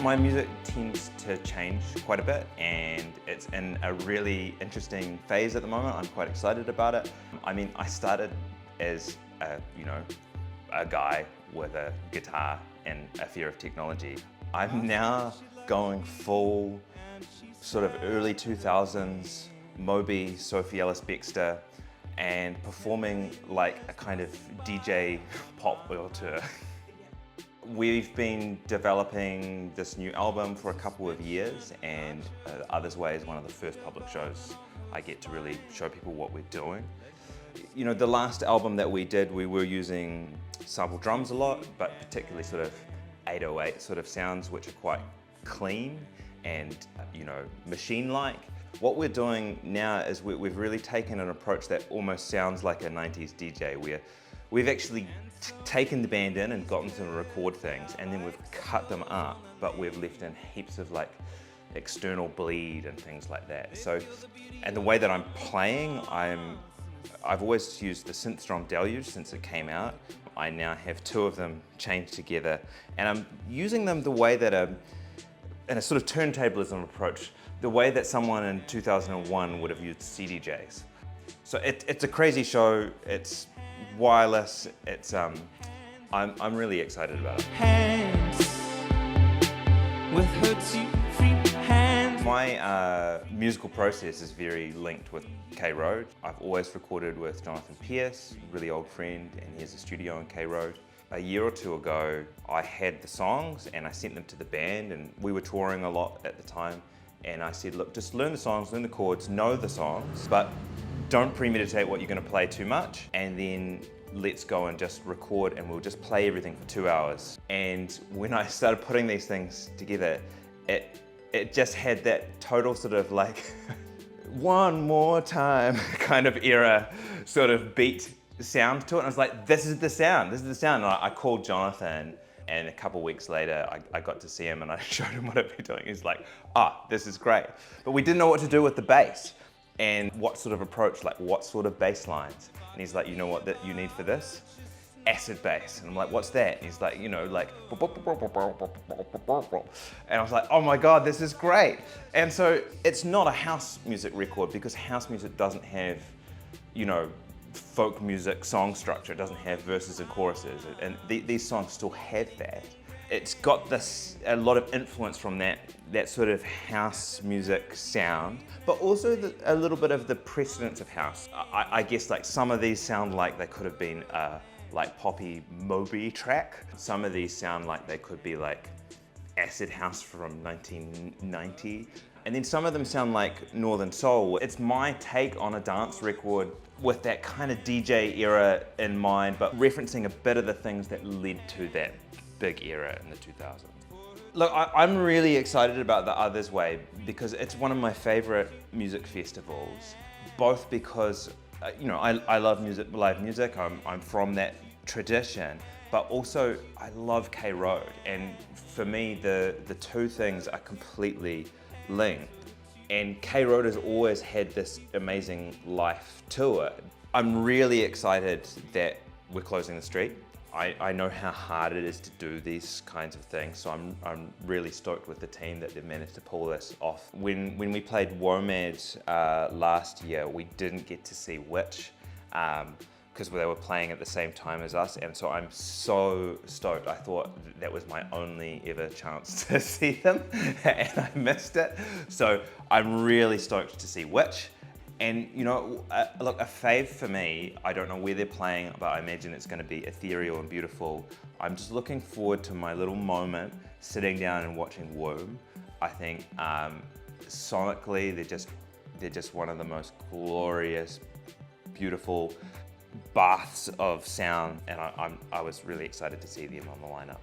My music tends to change quite a bit, and it's in a really interesting phase at the moment. I'm quite excited about it. I mean, I started as a guy with a guitar and a fear of technology. I'm now going full sort of early 2000s Moby, Sophie Ellis-Bextor, and performing like a kind of DJ pop auteur. We've been developing this new album for a couple of years, and Others Way is one of the first public shows I get to really show people what we're doing. You know, the last album that we did, we were using sample drums a lot, but particularly sort of 808 sort of sounds, which are quite clean and, machine-like. What we're doing now is we've really taken an approach that almost sounds like a 90s DJ, where we've actually taken the band in and gotten them to record things, and then we've cut them up, but we've left in heaps of like external bleed and things like that. So, and the way that I'm playing, I've always used the synth drum Deluge since it came out. I now have two of them chained together, and I'm using them the way that in a sort of turntablism approach, the way that someone in 2001 would have used CDJs. So it's a crazy show. It's wireless. It's I'm really excited about it. Hands with her 2 free hands. My musical process is very linked with K Road. I've always recorded with Jonathan Pierce, a really old friend, and he has a studio in K Road. A year or two ago, I had the songs and I sent them to the band, and we were touring a lot at the time. And I said, look, just learn the songs, learn the chords, know the songs, but don't premeditate what you're going to play too much, and then let's go and just record, and we'll just play everything for 2 hours. And when I started putting these things together, it just had that total sort of like one more time kind of era sort of beat sound to it. And I was like, this is the sound, this is the sound. And I called Jonathan, and a couple of weeks later, I got to see him and I showed him what I'd been doing. He's like, this is great. But we didn't know what to do with the bass and what sort of approach, like what sort of bass lines. And he's like, you know what that you need for this? Acid bass. And I'm like, what's that? And he's like, like, and I was like, oh my God, this is great. And so it's not a house music record, because house music doesn't have, folk music song structure. It doesn't have verses and choruses, and these songs still have that. It's got a lot of influence from that sort of house music sound, but also a little bit of the precedence of house. I guess like some of these sound like they could have been like poppy Moby track. Some of these sound like they could be like acid house from 1990. And then some of them sound like Northern Soul. It's my take on a dance record with that kind of DJ era in mind, but referencing a bit of the things that led to that big era in the 2000s. Look, I'm really excited about the Others Way because it's one of my favorite music festivals, both because, I love live music, I'm from that tradition, but also I love K Road. And for me, the two things are completely linked. And K Road has always had this amazing life to it. I'm really excited that we're closing the street. I know how hard it is to do these kinds of things, so I'm really stoked with the team that they've managed to pull this off. When we played WOMAD last year, we didn't get to see Witch because they were playing at the same time as us, and so I'm so stoked. I thought that was my only ever chance to see them, and I missed it. So I'm really stoked to see Witch. And look, a fave for me, I don't know where they're playing, but I imagine it's going to be ethereal and beautiful. I'm just looking forward to my little moment sitting down and watching Womb. I think sonically they're just one of the most glorious, beautiful baths of sound, and I was really excited to see them on the lineup.